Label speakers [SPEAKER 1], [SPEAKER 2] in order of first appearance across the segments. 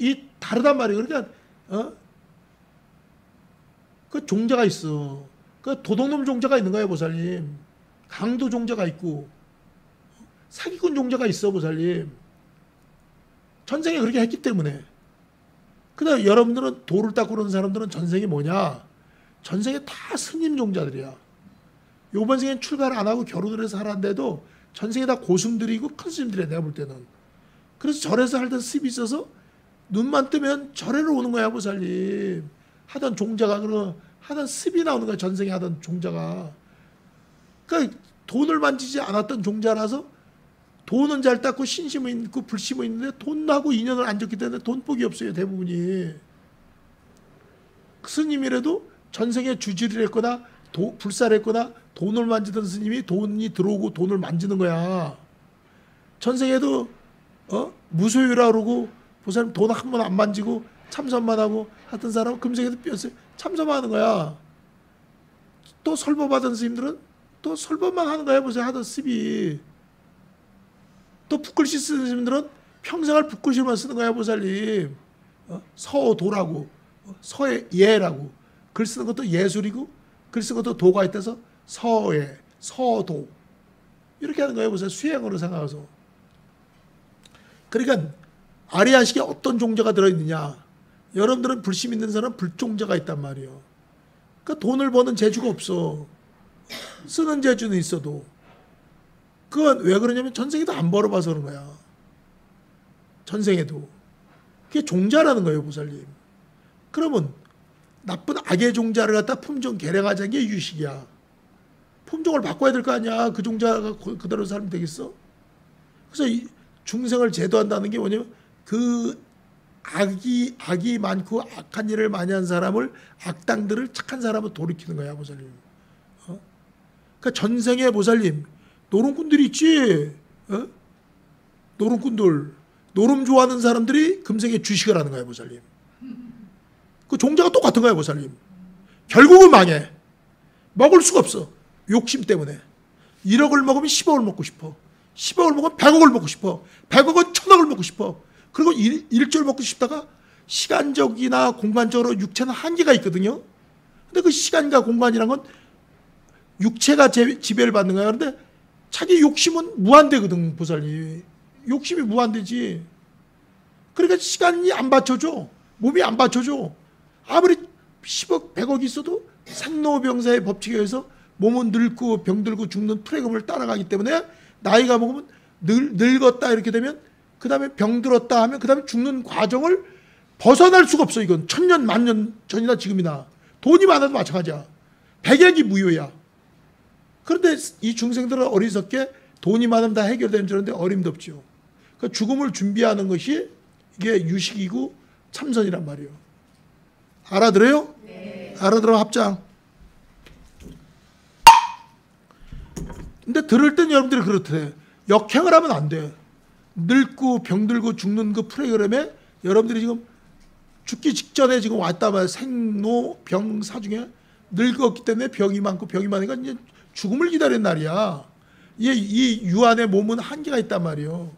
[SPEAKER 1] 이 다르단 말이에요. 그러니까 그 종자가 있어. 그 도둑놈 종자가 있는 거예요, 보살님. 강도 종자가 있고 사기꾼 종자가 있어, 보살님. 전생에 그렇게 했기 때문에. 그다음 여러분들은 도를 닦고 그러는 사람들은 전생이 뭐냐? 전생에 다 스님 종자들이야. 요번 생엔 출가를 안 하고 결혼을 해서 살았는데도 전생에 다 고승들이고 큰 스님들이야, 내가 볼 때는. 그래서 절에서 살던 습이 있어서 눈만 뜨면 절에로 오는 거야, 보살님. 하던 종자가, 하던 습이 나오는 거야, 전생에 하던 종자가. 그러니까 돈을 만지지 않았던 종자라서 돈은 잘 닦고 신심은 있고 불심은 있는데 돈하고 인연을 안 줬기 때문에 돈복이 없어요, 대부분이. 스님이라도 전생에 주지를 했거나 불사를 했거나 돈을 만지던 스님이 돈이 들어오고 돈을 만지는 거야. 전생에도 무소유라 그러고 보살님 돈 한 번 안 만지고 참선만 하고 하던 사람은 금생에도 뼈었어요. 참선만 하는 거야. 또 설법하던 스님들은 또 설법만 하는 거야. 보세요, 하던 습이. 또 붓글씨 쓰는 스님들은 평생을 붓글씨만 쓰는 거야, 보살님. 서도라고, 서예라고. 글 쓰는 것도 예술이고 글 쓰는 것도 도가 있다서 서예, 서도 이렇게 하는 거예요, 보세요. 수행으로 생각해서. 그러니까 아리아식에 어떤 종자가 들어있느냐. 여러분들은 불심 있는 사람은 불종자가 있단 말이에요. 그러니까 돈을 버는 재주가 없어. 쓰는 재주는 있어도. 그건 왜 그러냐면 전생에도 안 벌어봐서 그런 거야. 전생에도. 그게 종자라는 거예요, 보살님. 그러면 나쁜 악의 종자를 갖다 품종 개량하자는 게 유식이야. 품종을 바꿔야 될 거 아니야. 그 종자가 그대로 살면 되겠어? 그래서 이 중생을 제도한다는 게 뭐냐면 그 악이 많고 악한 일을 많이 한 사람을, 악당들을 착한 사람을 돌이키는 거야, 보살님. 그러니까 전생에 보살님 노름꾼들이 있지. 노름꾼들, 노름 좋아하는 사람들이 금생에 주식을 하는 거야, 보살님. 그 종자가 똑같은 거야, 보살님. 결국은 망해. 먹을 수가 없어. 욕심 때문에. 1억을 먹으면 10억을 먹고 싶어. 10억을 먹으면 100억을 먹고 싶어. 100억은 1000억을 먹고 싶어. 그리고 일절 먹고 싶다가 시간적이나 공간적으로 육체는 한계가 있거든요. 근데 그 시간과 공간이란 건 육체가 지배를 받는 거야. 그런데 자기 욕심은 무한대거든, 보살님. 욕심이 무한대지. 그러니까 시간이 안 받쳐줘. 몸이 안 받쳐줘. 아무리 10억, 100억이 있어도 생로병사의 법칙에 의해서 몸은 늙고 병들고 죽는 프로그램을 따라가기 때문에 나이가 먹으면 늙었다 이렇게 되면 그 다음에 병들었다 하면 그 다음에 죽는 과정을 벗어날 수가 없어. 이건 천년 만년 전이나 지금이나 돈이 많아도 마찬가지야. 백약이 무효야. 그런데 이 중생들은 어리석게 돈이 많으면 다 해결되는 줄 알았는데 어림도 없죠. 그러니까 죽음을 준비하는 것이 이게 유식이고 참선이란 말이에요. 알아들어요? 네. 알아들어 합장. 근데 들을 땐 여러분들이 그렇대. 역행을 하면 안 돼. 늙고 병들고 죽는 그 프로그램에 여러분들이 지금 죽기 직전에 지금 왔다 말이야. 생로 병사 중에 늙었기 때문에 병이 많으니까 이제 죽음을 기다리는 날이야. 이 유한의 몸은 한계가 있단 말이에요.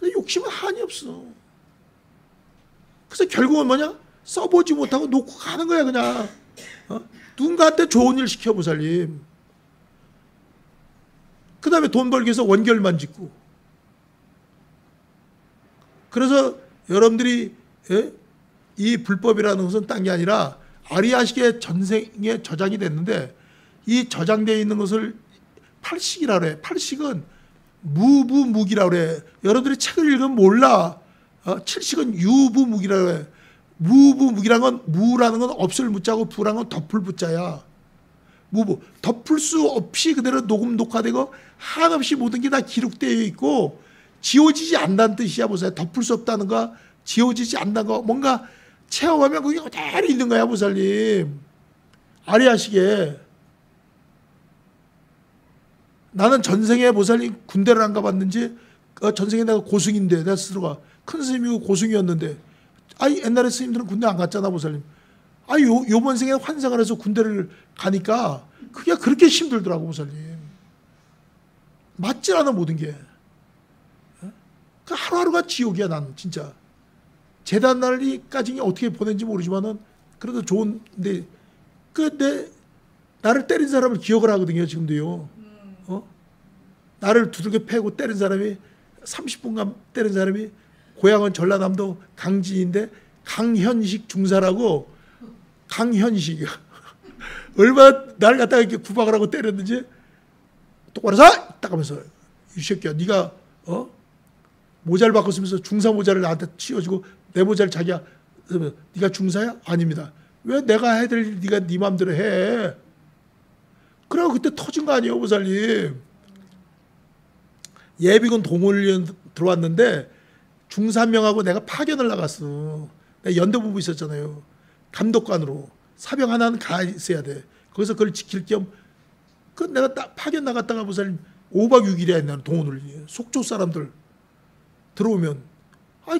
[SPEAKER 1] 근데 욕심은 한이 없어. 그래서 결국은 뭐냐? 써보지 못하고 놓고 가는 거야, 그냥. 누군가한테 좋은 일 시켜, 보살님. 그 다음에 돈 벌기 위해서 원결만 짓고. 그래서 여러분들이 이 불법이라는 것은 딴 게 아니라 아리아식의 전생에 저장이 됐는데 이 저장되어 있는 것을 팔식이라고 그래. 팔식은 무부무기라고 그래. 여러분들이 책을 읽으면 몰라. 칠식은 유부무기라고 해. 무부무기라는 건 무라는 건 없을 무자고 부라는 건 덮을 부자야. 무부. 덮을 수 없이 그대로 녹음독화되고 한없이 모든 게 다 기록되어 있고 지워지지 않는다는 뜻이야. 보세요. 덮을 수 없다는 거, 지워지지 않는다는 거, 뭔가 체험하면 그게 그대로 있는 거야, 보살님. 아리아식에. 나는 전생에 보살님 군대를 안 가봤는지 전생에 내가 고승인데 내가 스스로가 큰 스님이고 고승이었는데 옛날에 스님들은 군대 안 갔잖아, 보살님. 요번 생에 환생을 해서 군대를 가니까 그게 그렇게 힘들더라고, 보살님. 맞지 않아, 모든 게. 그 하루하루가 지옥이야, 나는 진짜. 재단 날리까지 어떻게 보낸지 모르지만은 그래도 좋은데 나를 때린 사람을 기억을 하거든요. 지금도요. 나를 두들겨 패고 때린 사람이 30분간 때린 사람이 고향은 전라남도 강진인데 강현식 중사라고 강현식 얼마나 나를 갖다가 이렇게 구박을 하고 때렸는지 똑바로 서! 딱 하면서 이 새끼야 네가 모자를 바꿨으면서 중사 모자를 나한테 씌워주고 내 모자를 자기야 네가 중사야? 아닙니다. 왜 내가 해야 될 일 네가 네 맘대로 해. 그래고 그때 터진 거 아니에요 보살님. 예비군 동호훈련 들어왔는데 중사 명하고 내가 파견을 나갔어. 내가 연대부부 있었잖아요. 감독관으로 사병 하나는 가 있어야 돼. 거기서 그걸 지킬 겸 내가 딱 파견 나갔다가 보살님 5박 6일이야 했나 동호훈련. 속초 사람들 들어오면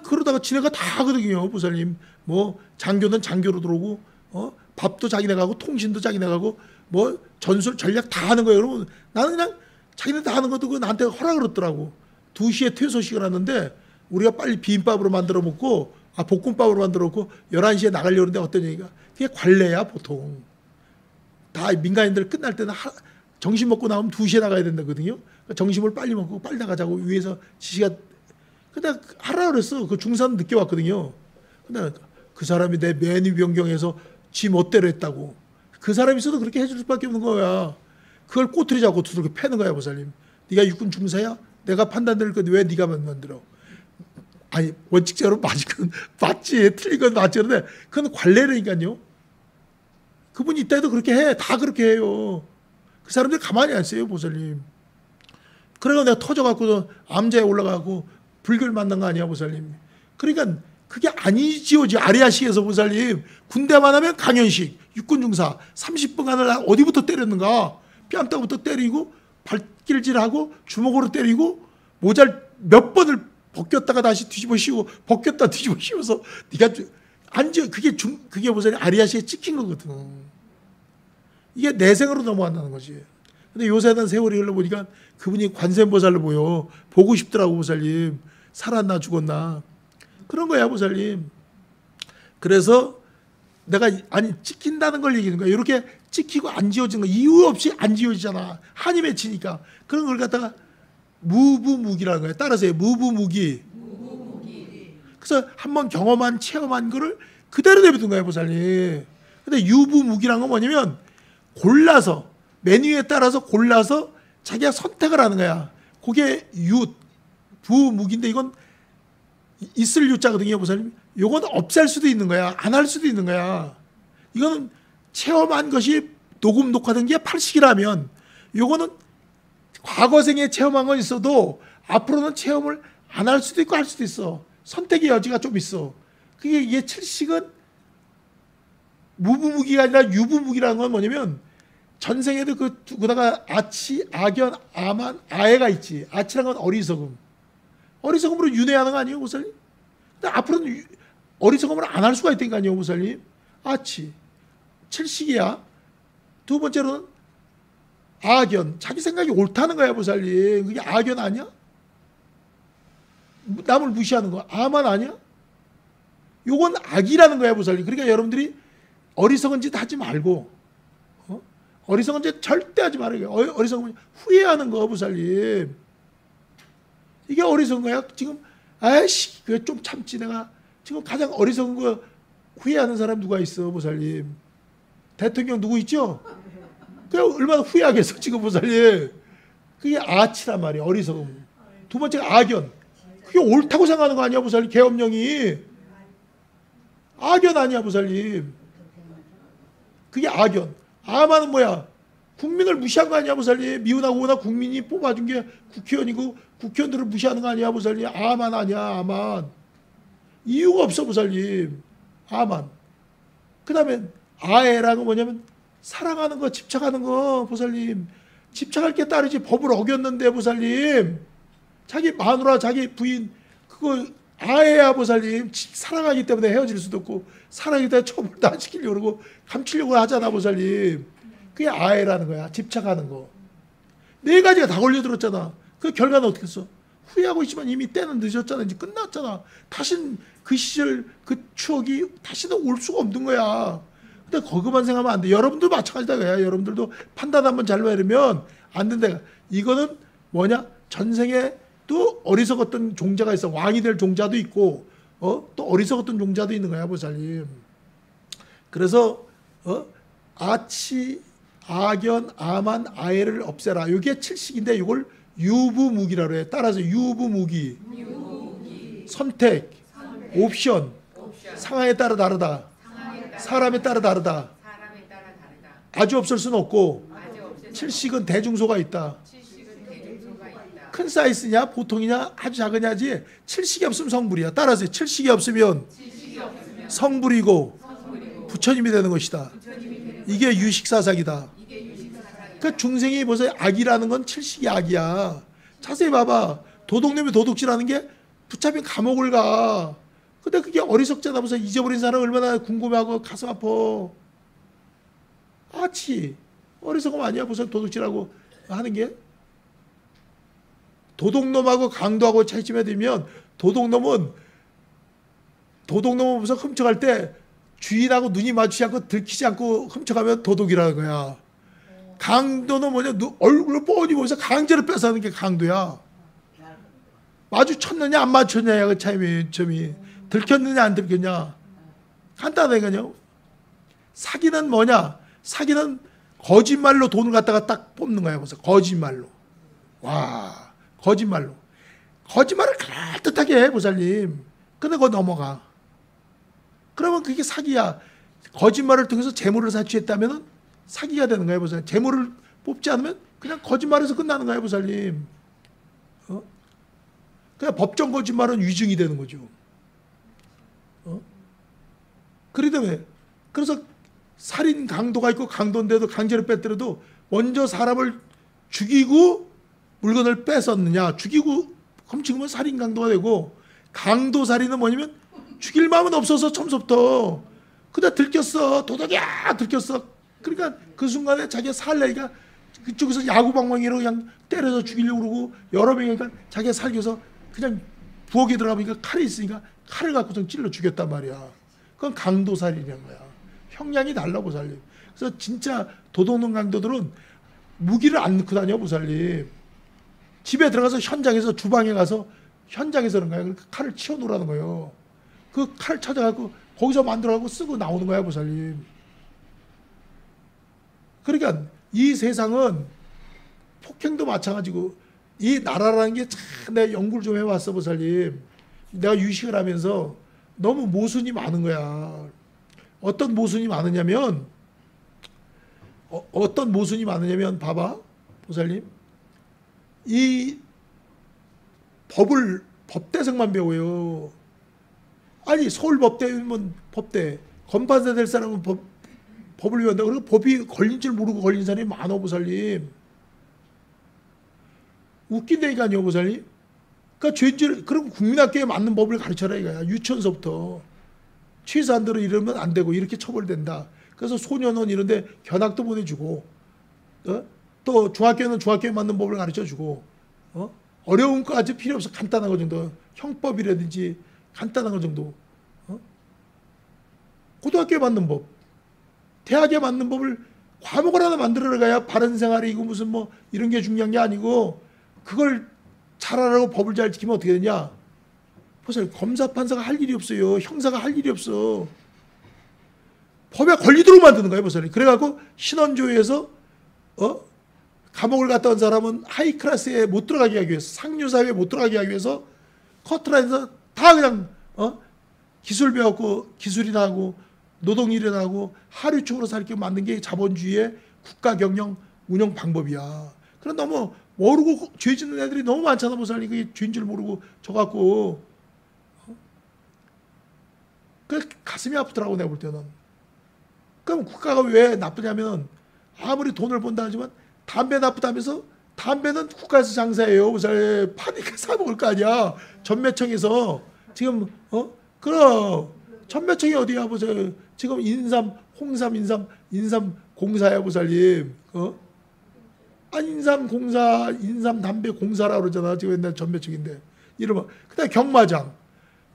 [SPEAKER 1] 그러다가 지네가 다 하거든요 보살님. 뭐 장교는 장교로 들어오고 밥도 자기네 가고 통신도 자기네 가고 뭐 전술 전략 다 하는 거예요. 그러면 나는 그냥 자기네 다 하는 것도 나한테 허락을 했더라고. 2시에 퇴소식을 하는데 우리가 빨리 비빔밥으로 만들어 먹고 볶음밥으로 만들어 먹고 11시에 나가려는데 어떤 얘기가 그게 관례야 보통. 다 민간인들 끝날 때는 점심 먹고 나오면 2시에 나가야 된다거든요. 그러니까 점심을 빨리 먹고 빨리 나가자고 위에서 지시가. 근데 하라 그랬어. 그 중사는 늦게 왔거든요. 근데 그 사람이 내 매니 변경해서 지 멋대로 했다고. 그 사람이 있어도 그렇게 해줄 수밖에 없는 거야. 그걸 꼬투리 잡고 두들겨 패는 거야 보살님. 네가 육군 중사야? 내가 판단 내릴 건데 왜 네가 만들어? 아니 원칙적으로 맞지. 틀린 건 맞지. 그런데 그건 관례라니까요. 그분이 이때도 그렇게 해. 다 그렇게 해요. 그 사람들 가만히 안 있어요 보살님. 그래서 내가 터져갖고 암자에 올라가고 불교를 만난 거 아니야 보살님. 그러니까 그게 아니지요. 아리아식에서 보살님. 군대만 하면 강연식 육군 중사 30분간을 어디부터 때렸는가. 뺨따부터 때리고 발길질하고 주먹으로 때리고 모자를 몇 번을 벗겼다가 다시 뒤집어 씌우고 벗겼다 뒤집어 씌워서 네가 그게 보살님 아리아식에 찍힌 거거든. 이게 내생으로 넘어간다는 거지. 근데 요새는 세월이 흘러보니까 그분이 관세음보살로 보여. 보고 싶더라고 보살님. 살았나 죽었나. 그런 거야 보살님. 그래서 내가 찍힌다는 걸 얘기하는 거야. 이렇게 찍히고 안 지워진 거 이유 없이 안 지워지잖아. 한이 맺히니까. 그런 걸 갖다가 무부무기라는 거야. 따라서 무부무기. 그래서 한번 경험한 체험한 거를 그대로 내비둔 거야 보살님. 근데 유부무기라는 건 뭐냐면 골라서 메뉴에 따라서 골라서 자기가 선택을 하는 거야. 그게 부무기인데 이건 있을 유자거든요 보살님. 이건 없앨 수도 있는 거야. 안 할 수도 있는 거야. 이거는 체험한 것이 녹음 녹화된 게 8식이라면 이거는 과거생에 체험한 건 있어도 앞으로는 체험을 안 할 수도 있고 할 수도 있어. 선택의 여지가 좀 있어. 이게 7식은 무부무기가 아니라 유부무기라는 건 뭐냐면 전생에도 그다가 아치, 아견, 아만, 아해가 있지. 아치라는 건 어리석음. 어리석음으로 윤회하는 거 아니에요 보살님? 근데 앞으로는 어리석음을 안 할 수가 있다니까요 보살님. 아치 7식이야. 두 번째로는 아견, 자기 생각이 옳다는 거야 보살님. 그게 아견 아니야? 남을 무시하는 거 아만 아니야? 요건 악이라는 거야 보살님. 그러니까 여러분들이 어리석은 짓 하지 말고 어리석은 짓 절대 하지 말아요. 어리석은 후회하는 거 보살님. 이게 어리석은 거야. 지금 아이씨 그게 좀 참지. 내가 지금 가장 어리석은 거 후회하는 사람 누가 있어 보살님. 대통령 누구 있죠? 그래 얼마나 후회하겠어 지금 보살님. 그게 아치란 말이야. 어리석음. 두 번째가 악견. 그게 옳다고 생각하는 거 아니야 보살님. 계엄령이 악견 아니야 보살님. 그게 악견. 아만은 뭐야? 국민을 무시한 거 아니야 보살님. 미운하고 오나 국민이 뽑아준 게 국회의원이고 국회의원들을 무시하는 거 아니야 보살님. 아만 아니야 아만. 이유가 없어 보살님. 아만. 그 다음에 아해라는 건 뭐냐면 사랑하는 거 집착하는 거 보살님. 집착할 게 따르지 법을 어겼는데 보살님. 자기 마누라 자기 부인 그거 아해야 보살님. 사랑하기 때문에 헤어질 수도 없고 사랑하기 때문에 처벌도 안 시키려고 그러고 감추려고 하잖아 보살님. 그게 아해라는 거야. 집착하는 거. 4가지가 다 걸려들었잖아. 그 결과는 어떻게 했어? 후회하고 있지만 이미 때는 늦었잖아. 이제 끝났잖아. 다신 그 시절 그 추억이 다시는 올 수가 없는 거야. 근데 거기만 생각하면 안 돼. 여러분도 마찬가지다. 그야. 여러분들도 판단 한번 잘못 이러면 안 된다. 이거는 뭐냐? 전생에 또 어리석었던 종자가 있어. 왕이 될 종자도 있고, 또 어리석었던 종자도 있는 거야, 보살님. 그래서 아치, 아견, 아만, 아해를 없애라. 이게 칠식인데 이걸 유부무기라고 해. 따라서 유부무기, 선택, 옵션, 상황에 따라 다르다. 사람에 따라 다르다. 아주 없을 수는 없고, 칠식은 대중소가 있다. 큰 사이즈냐 보통이냐 아주 작으냐지 칠식이 없으면 성불이야. 따라서 칠식이 없으면 성불이고 부처님이 되는 것이다. 이게 유식사삭이다. 그러니까 중생이 벌써 악이라는 건 칠식이 악이야. 자세히 봐봐. 도둑놈이 도둑질하는 게 붙잡힌 감옥을 가. 근데 그게 어리석잖아. 벌써 잊어버린 사람 얼마나 궁금해하고 가슴 아파. 아치 어리석음 아니야. 벌써 도둑질하고 하는 게. 도둑놈하고 강도하고 차이점에 들면 도둑놈은 무슨 훔쳐갈 때 주인하고 눈이 마주치지 않고 들키지 않고 훔쳐가면 도둑이라는 거야. 강도는 뭐냐? 얼굴로 뻔히 보면서 강제로 뺏어가는 게 강도야. 마주쳤느냐 안 마주쳤느냐 그 차이점이. 들켰느냐 안 들켰냐. 간단하니까요. 사기는 뭐냐? 사기는 거짓말로 돈을 갖다가 딱 뽑는 거야. 벌써 거짓말로. 와. 거짓말로. 거짓말을 그럴듯하게 해, 보살님. 근데 그거 넘어가. 그러면 그게 사기야. 거짓말을 통해서 재물을 사취했다면 사기가 되는 거야, 보살님. 재물을 뽑지 않으면 그냥 거짓말에서 끝나는 거야, 보살님. 그냥 법정 거짓말은 위증이 되는 거죠. 그래서 살인 강도가 있고 강도인데도 강제로 뺐더라도 먼저 사람을 죽이고 물건을 뺏었느냐. 죽이고 훔친 건 살인 강도가 되고, 강도 살인은 뭐냐면 죽일 마음은 없어서 처음부터 그다 들켰어. 도둑이야 들켰어. 그러니까 그 순간에 자기가 살래니까 그쪽에서 야구방망이로 그냥 때려서 죽이려고 그러고, 여러 명이니까 자기가 살겨서 그냥 부엌에 들어가보니까 칼이 있으니까 칼을 갖고서 찔러 죽였단 말이야. 그건 강도 살인이란 거야. 형량이 달라, 보살님. 그래서 진짜 도둑놈 강도들은 무기를 안 넣고 다녀, 보살님. 집에 들어가서 현장에서 주방에 가서 현장에서 그런 거야. 칼을 치워놓으라는 거예요. 그 칼 찾아갖고 거기서 만들어갖고 쓰고 나오는 거야, 보살님. 그러니까 이 세상은 폭행도 마찬가지고, 이 나라라는 게 참 내가 연구를 좀 해왔어, 보살님. 내가 유식을 하면서 너무 모순이 많은 거야. 어떤 모순이 많으냐면 봐봐, 보살님. 이 법대생만 배워요. 아니 서울법대면 법대, 검판사 될 사람은 법을 배운다. 그리고 법이 걸린 줄 모르고 걸린 사람이 많아, 보살님. 웃긴다니까요, 보살님. 그러니까 죄질, 그럼 국민학교에 맞는 법을 가르쳐라 이거야. 유치원서부터. 취사한대로 이러면 안 되고 이렇게 처벌된다. 그래서 소년원 이런데 견학도 보내주고, 또 중학교는 중학교에 맞는 법을 가르쳐주고, 어려운 거까지 필요 없어. 간단한 거 정도. 형법이라든지 간단한 거 정도. 고등학교에 맞는 법, 대학에 맞는 법을 과목을 하나 만들어 가야 바른 생활이고 무슨 뭐 이런 게 중요한 게 아니고, 그걸 잘하라고 법을 잘 지키면 어떻게 되냐. 보세요. 검사 판사가 할 일이 없어요. 형사가 할 일이 없어. 법에 걸리도록 만드는 거예요, 보세요. 그래갖고 신원조회에서 감옥을 갔다 온 사람은 하이 클래스에 못 들어가게 하기 위해서, 상류 사회에 못 들어가게 하기 위해서 커트라인에서 다 그냥 기술 배웠고 기술이나 하고 노동일이나 하고 하류층으로 살게 만든 게 자본주의의 국가 경영 운영 방법이야. 그럼 너무 모르고 죄 짓는 애들이 너무 많잖아, 보살님. 그게 죄인 줄 모르고 져갖고. 그 가슴이 아프더라고, 내가 볼 때는. 그럼 국가가 왜 나쁘냐면, 아무리 돈을 번다 하지만 담배 나쁘다면서 담배는 국가에서 장사해요. 보살 파니까 사 먹을 거 아니야. 전매청에서 지금 그럼 전매청이 어디야, 보세요. 지금 인삼, 홍삼, 인삼 공사야, 보살님. 인삼공사, 인삼담배공사라고 그러잖아. 지금 옛날 전매측인데. 이러면. 그 다음에 경마장.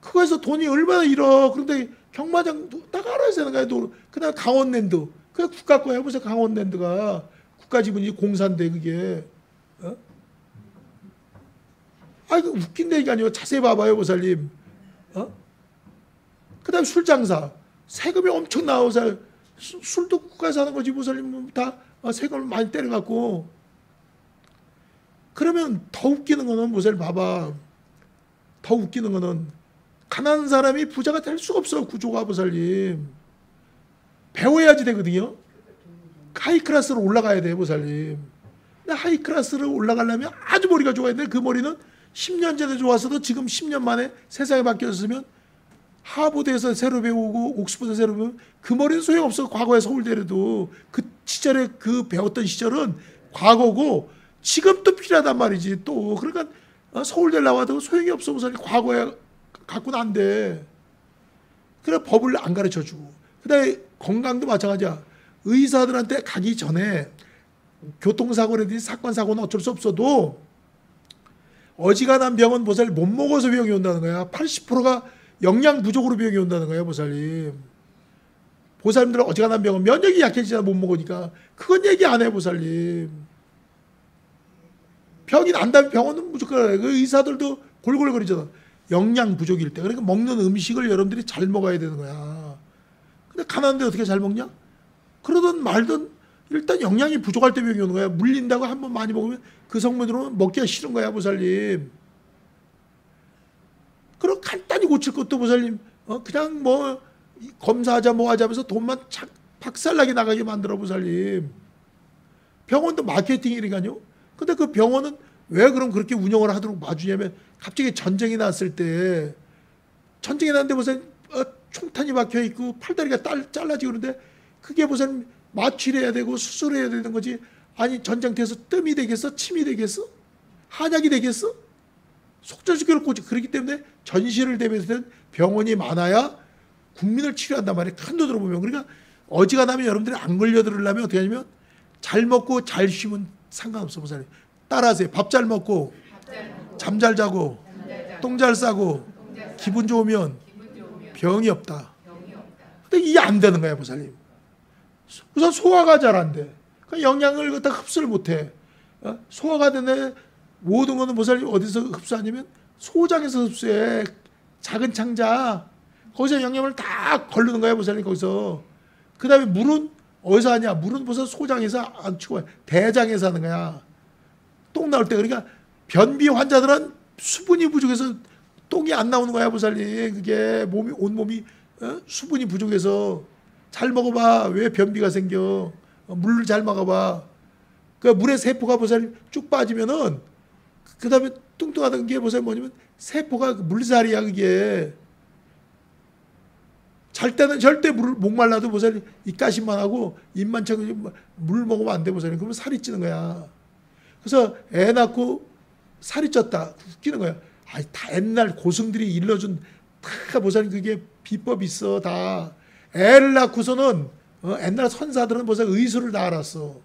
[SPEAKER 1] 그거에서 돈이 얼마나 잃어. 그런데 경마장 딱 알아야 되는 거야. 그 다음에 강원랜드. 그게 국가 거야. 해보세요. 강원랜드가. 국가 지분이 공사인데, 그게. 어? 이거 웃긴데, 이게 아니에요. 자세히 봐봐요, 보살님. 그 다음에 술장사. 세금이 엄청 나오서 술도 국가에서 하는 거지, 보살님. 다 세금을 많이 때려갖고. 그러면 더 웃기는 거는, 보살님 봐봐. 더 웃기는 거는, 가난한 사람이 부자가 될 수가 없어, 구조가, 보살님. 배워야지 되거든요. 하이 클래스로 올라가야 돼, 보살님. 근데 하이 클래스로 올라가려면 아주 머리가 좋아야 돼. 그 머리는 10년 전에 좋았어도 지금 10년 만에 세상이 바뀌었으면 하버드에서 새로 배우고 옥스퍼드에서 새로 배우면 그 머리는 소용없어. 과거에 서울대라도 그 시절에 그 배웠던 시절은 과거고 지금 또 필요하단 말이지. 또 그러니까 서울대 나와도 소용이 없어. 우선 과거에 갖고는 안 돼. 그래 법을 안 가르쳐주고. 그다음에 건강도 마찬가지야. 의사들한테 가기 전에 교통사고라든지 사건 사고는 어쩔 수 없어도 어지간한 병은 보살님 못 먹어서 병이 온다는 거야. 80%가 영양 부족으로 병이 온다는 거예요, 보살님. 보살님들은 어지간한 병은 면역이 약해지잖아, 못 먹으니까. 그건 얘기 안 해, 보살님. 병이 난다면 병원은 무조건 그 의사들도 골골거리잖아. 영양 부족일 때. 그러니까 먹는 음식을 여러분들이 잘 먹어야 되는 거야. 근데 가난한데 어떻게 잘 먹냐? 그러든 말든 일단 영양이 부족할 때 병이 오는 거야. 물린다고 한 번 많이 먹으면 그 성분으로 먹기가 싫은 거야, 보살님. 그럼 간단히 고칠 것도 보살님, 그냥 뭐 검사하자 뭐 하자 하면서 돈만 박살나게 나가게 만들어, 보살님. 병원도 마케팅이니까요. 근데 그 병원은 왜 그럼 그렇게 운영을 하도록 봐주냐면 갑자기 전쟁이 났을 때 전쟁이 났는데 보살님 총탄이 박혀 있고 팔다리가 잘라지고 그러는데 그게 보살님 마취를 해야 되고 수술해야 되는 거지. 아니 전쟁터에서 뜸이 되겠어? 침이 되겠어? 한약이 되겠어? 속전속결로 꽂지. 그렇기 때문에 전시를 대비해서 병원이 많아야 국민을 치료한단 말이에요. 큰 돈으로 보면. 그러니까 어지간하면 여러분들이 안 걸려들으려면 어떻게 하냐면 잘 먹고 잘 쉬면 상관없어, 보살님. 따라하세요. 밥 잘 먹고 잠 잘 자고 똥 잘 싸고 기분 좋으면 병이 없다. 근데 이게 안 되는 거야, 보살님. 우선 소화가 잘 안 돼. 그 영양을 갖다 흡수를 못 해. 소화가 되네. 모든 거는 보살님 어디서 흡수하냐면 소장에서 흡수해. 작은 창자. 거기서 영양을 다 걸르는 거야, 보살님. 거기서. 그 다음에 물은 어디서 하냐? 물은 벌써 소장에서 안 치고 대장에서 하는 거야. 똥 나올 때. 그러니까 변비 환자들은 수분이 부족해서 똥이 안 나오는 거야, 보살님. 그게 온몸이 수분이 부족해서. 잘 먹어봐. 왜 변비가 생겨? 물을 잘 먹어봐. 그 물의 세포가 보살님 쭉 빠지면은 그 다음에 뚱뚱하던 게 보살님 뭐냐면 세포가 물살이야, 그게. 잘 때는 절대 물을 목말라도 보살님 입가심만 하고 입만 차고 물 먹으면 안 돼, 보살님. 그러면 살이 찌는 거야. 그래서 애 낳고 살이 쪘다. 웃기는 거야. 다 옛날 고승들이 일러준 다 보살님 그게 비법이 있어, 다. 애를 낳고서는 옛날 선사들은 벌써 의술을 다 알았어.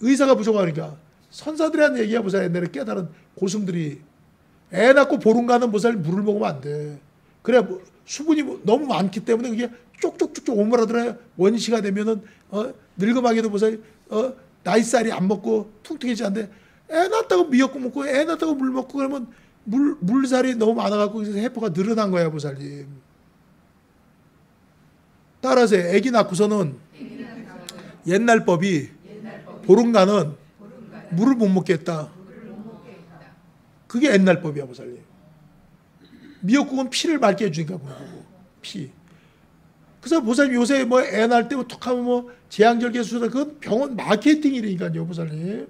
[SPEAKER 1] 의사가 부족하니까 선사들이 한 얘기야. 보살 옛날에 깨달은 고승들이 애 낳고 보름가는 보살 물을 먹으면 안 돼. 그래 수분이 너무 많기 때문에 그게 쪽쪽쪽쪽 오므라들어요. 원시가 되면은 늙음하게도 보살 나이살이 안 먹고 퉁퉁해지 않는데 애 낳았다고 미역국 먹고 애 낳았다고 물 먹고 그러면 물살이 너무 많아갖고 세포가 늘어난 거야, 보살님. 따라서 애기 낳고서는 옛날 법이 보름가는 물을 못 먹겠다. 그게 옛날 법이야, 보살님. 미역국은 피를 맑게 해주니까 보고 피. 그래서 보살님 요새 뭐 애 낳을 때 톡하면 뭐 제왕절개 수술 그건 병원 마케팅이니까요, 보살님.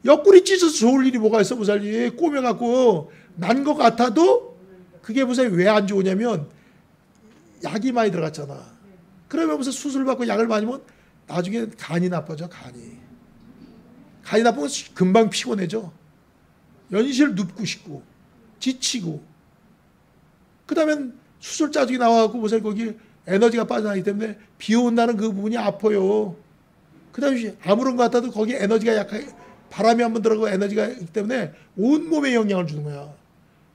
[SPEAKER 1] 옆구리 찢어서 좋을 일이 뭐가 있어, 보살님. 꼬매갖고 난 것 같아도 그게 보살님 왜 안 좋으냐면 약이 많이 들어갔잖아. 그러면 무슨 수술 받고 약을 많이 먹으면 나중에 간이 나빠져, 간이. 간이 나쁘면 금방 피곤해져. 연실 눕고 싶고 지치고. 그 다음에 수술 짜증이 나와갖고 보세요. 거기 에너지가 빠져나가기 때문에 비 오는 날은 그 부분이 아파요. 그 다음에 아무런 것 같아도 거기에 에너지가 약하게 바람이 한번 들어가고 에너지가 있기 때문에 온몸에 영향을 주는 거야.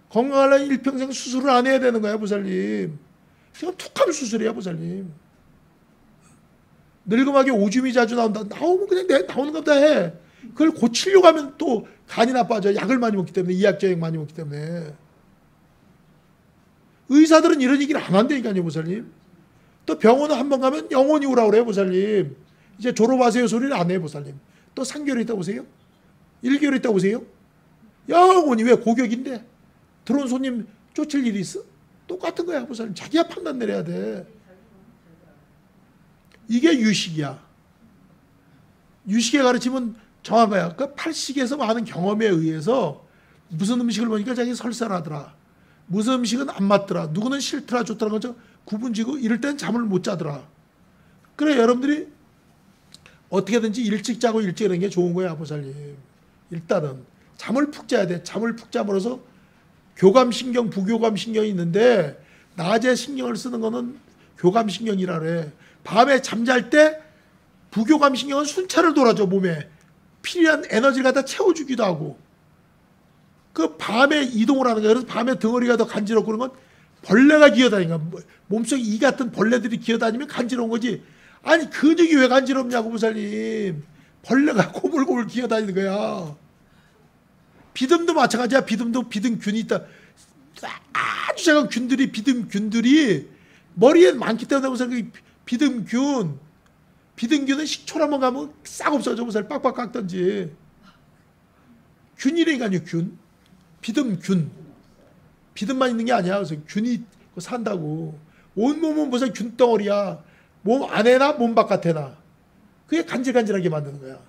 [SPEAKER 1] 건강하려면 일평생 수술을 안 해야 되는 거야, 보살님. 그냥 툭하면 수술이야, 보살님. 늙음하게 오줌이 자주 나온다. 나오면 그냥 나오는 것보다 해. 그걸 고치려고 하면 또 간이 나빠져. 약을 많이 먹기 때문에, 이약저약 많이 먹기 때문에. 의사들은 이런 얘기를 안 한다니까요, 보살님. 또 병원을 한번 가면 영원히 오라고 그래요, 보살님. 이제 졸업하세요 소리를 안 해요, 보살님. 또 3개월 있다 오세요? 1개월 있다 오세요? 영원히. 왜? 고객인데 들어온 손님 쫓을 일이 있어? 똑같은 거야, 보살님. 자기가 판단 내려야 돼. 이게 유식이야. 유식의 가르침은 정한 거야. 그 팔식에서 많은 경험에 의해서 무슨 음식을 먹으니까 자기 설사하더라. 무슨 음식은 안 맞더라. 누구는 싫더라 좋더라. 그죠? 구분지고 이럴 땐 잠을 못 자더라. 그래, 여러분들이 어떻게든지 일찍 자고 일찍 일어나는 게 좋은 거야, 보살님. 일단은 잠을 푹 자야 돼. 잠을 푹 잠으로써 교감신경, 부교감신경이 있는데 낮에 신경을 쓰는 거는 교감신경이라 그래. 밤에 잠잘 때 부교감신경은 순찰을 돌아줘, 몸에. 필요한 에너지를 갖다 채워주기도 하고. 그 밤에 이동을 하는 거야. 그래서 밤에 덩어리가 더 간지럽고 그런 건 벌레가 기어다니는 거야. 몸속에 이 같은 벌레들이 기어다니면 간지러운 거지. 아니, 근육이 왜 간지럽냐고, 보살님. 벌레가 고물고물 기어다니는 거야. 비듬도 마찬가지야. 비듬도 비듬균이 있다. 아주 작은 균들이, 비듬균들이 머리에 많기 때문에 보살님, 비듬균은 식초로 한번 가면 싹 없어져, 보살님. 빡빡 깎던지. 균이라니까요, 균. 비듬균. 비듬만 있는 게 아니야. 그래서 균이 산다고. 온몸은 무슨 균덩어리야. 몸 안에나 몸 바깥에나. 그게 간질간질하게 만드는 거야.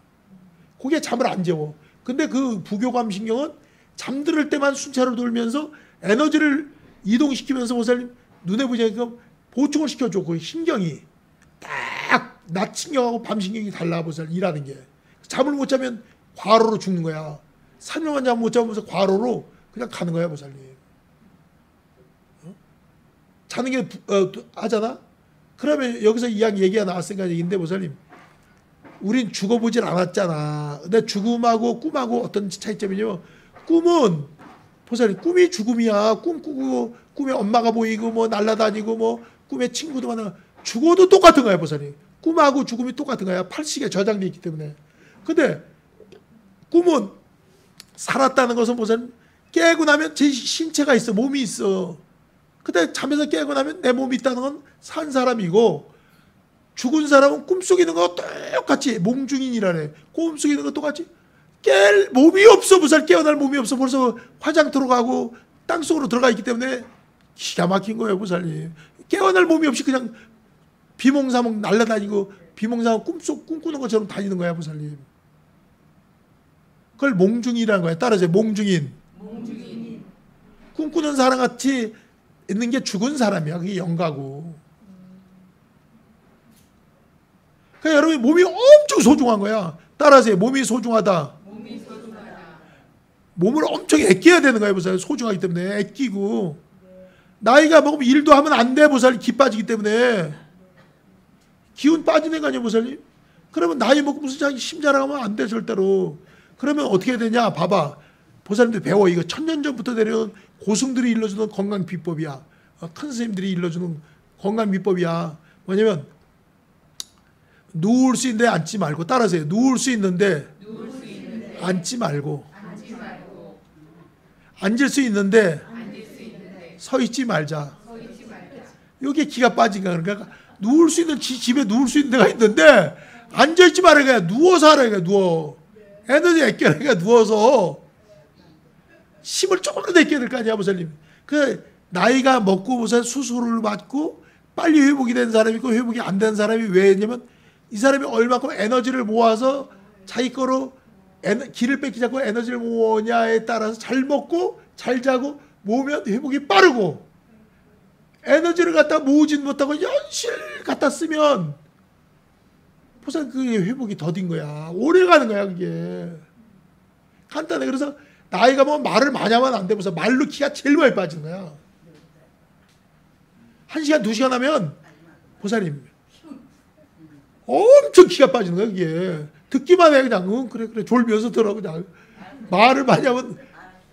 [SPEAKER 1] 그게 잠을 안 재워. 근데 그 부교감신경은 잠들을 때만 순차로 돌면서 에너지를 이동시키면서 보살님 눈에 보시니까 보충을 시켜줘. 그 신경이 딱 낮 신경하고 밤 신경이 달라, 보살님. 일하는 게. 잠을 못 자면 과로로 죽는 거야. 3년만 잠 못 자면서 과로로 그냥 가는 거야, 보살님. 자는 게 하잖아. 그러면 여기서 이야기 얘기가 나왔으니까 얘기인데, 보살님, 우린 죽어보질 않았잖아. 근데 죽음하고 꿈하고 어떤 차이점이냐면, 꿈은 보살님, 꿈이 죽음이야. 꿈꾸고 꿈에 엄마가 보이고 뭐 날아다니고 뭐 꿈에 친구도 만나. 죽어도 똑같은 거야, 보살님. 꿈하고 죽음이 똑같은 거야. 팔식에 저장돼 있기 때문에. 근데 꿈은 살았다는 것은 보살님, 깨고 나면 제 신체가 있어, 몸이 있어. 근데 잠에서 깨고 나면 내 몸이 있다는 건 산 사람이고, 죽은 사람은 꿈속에 있는 거 똑같이 몽중인이라네. 꿈속에 있는 거 똑같이 깰 몸이 없어. 무살 깨어날 몸이 없어. 벌써 화장터로 가고 땅속으로 들어가 있기 때문에 기가 막힌 거예요, 보살님. 깨어날 몸이 없이 그냥 비몽사몽 날아다니고 비몽사몽 꿈꾸는 것처럼 다니는 거야, 보살님. 그걸 몽중이라는 거야. 따라서 몽중인. 꿈꾸는 사람 같이 있는 게 죽은 사람이야. 그게 영가고. 그러니까 여러분, 몸이 엄청 소중한 거야. 따라서 몸이 소중하다. 몸을 엄청 아껴야 되는 거야, 보살. 소중하기 때문에 아끼고. 나이가 먹으면 일도 하면 안 돼, 보살. 기 빠지기 때문에. 기운 빠지는 거 아니야, 보살님? 그러면 나이 먹고 무슨 자기 힘 자랑하면 안 돼, 절대로. 그러면 어떻게 되냐? 봐봐. 보살님들 배워. 이거 1000년 전부터 내려온 고승들이 일러주는 건강 비법이야. 큰 스님들이 일러주는 건강 비법이야. 뭐냐면, 누울 수 있는데 앉지 말고. 따라하세요. 누울 수 있는데 앉지 말고. 앉을 수 있는데 서 있지 말자. 이게 기가 빠진 거야. 그러니까 누울 수 있는, 집에 누울 수 있는 데가 있는데 앉아있지 말아야. 누워서 하라니까. 누워. 에너지 아껴라니까. 누워서 힘을 조금 더 아껴야 될 거 아니야, 보살님. 그 나이가 먹고 무슨 수술을 받고 빨리 회복이 된 사람이 있고 회복이 안 된 사람이 왜 했냐면, 이 사람이 얼마큼 에너지를 모아서 자기 거로 기를 뺏기지 않고 에너지를 모으냐에 따라서 잘 먹고 잘 자고 모으면 회복이 빠르고, 에너지를 갖다 모으진 못하고 연실 갖다 쓰면 보살 그게 회복이 더딘 거야. 오래 가는 거야, 그게. 간단해. 그래서 나이가 뭐 말을 많이 하면 안 돼. 보살 말로 기가 제일 많이 빠지는 거야. 1시간 2시간 하면 보살님 엄청 기가 빠지는 거야 그게. 듣기만 해 그냥 응 그래 그래 졸면서 들어 그냥. 말을 많이 하면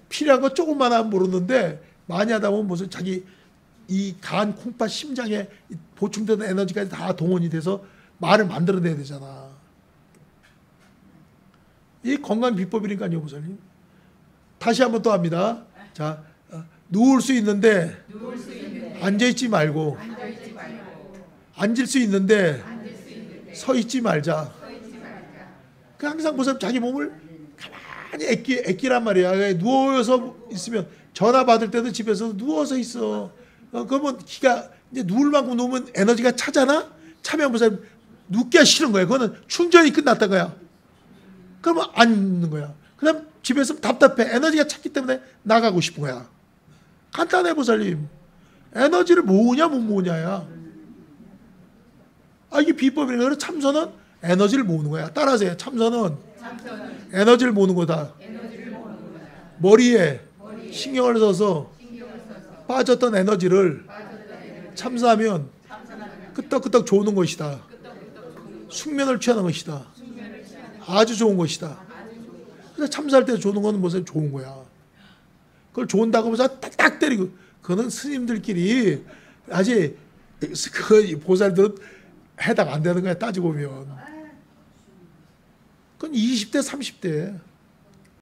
[SPEAKER 1] 필요한 거 조금만 하면 모르는데 많이 하다 보면 무슨 자기 이 간, 콩팥, 심장에 보충되는 에너지까지 다 동원이 돼서 말을 만들어내야 되잖아. 이 건강 비법이니까요, 목사님. 다시 한번 또 합니다. 자, 누울 수 있는데 앉아있지 말고, 앉을 수 있는데 서 있지 말자. 그 항상 목사님 자기 몸을 가만히 애끼란 말이야. 누워서 있으면 전화 받을 때도 집에서 누워서 있어. 그러면 기가 이제 누울 만큼 누우면 에너지가 차잖아. 차면 목사님 눕기가 싫은 거야. 그거는 충전이 끝났다 거야. 그러면 앉는 거야. 그다음 집에서 답답해. 에너지가 찼기 때문에 나가고 싶은 거야. 간단해 보살님. 에너지를 모으냐 못 모으냐야. 이게 비법이니까. 그래서 참선은 에너지를 모으는 거야. 따라하세요. 참선은 에너지를 모으는 거다. 머리에 신경을 써서 빠졌던 에너지를 참사하면 끄떡끄떡 좋은 것이다. 숙면을 취하는 것이다. 아주 좋은 것이다. 그래서 참사할 때 좋은 거는 무슨 좋은 거야. 그걸 좋은다고 해서 딱딱 때리고. 그거는 스님들끼리 아직 그 보살들은 해당 안 되는 거야 따지고 보면. 그건 20대 30대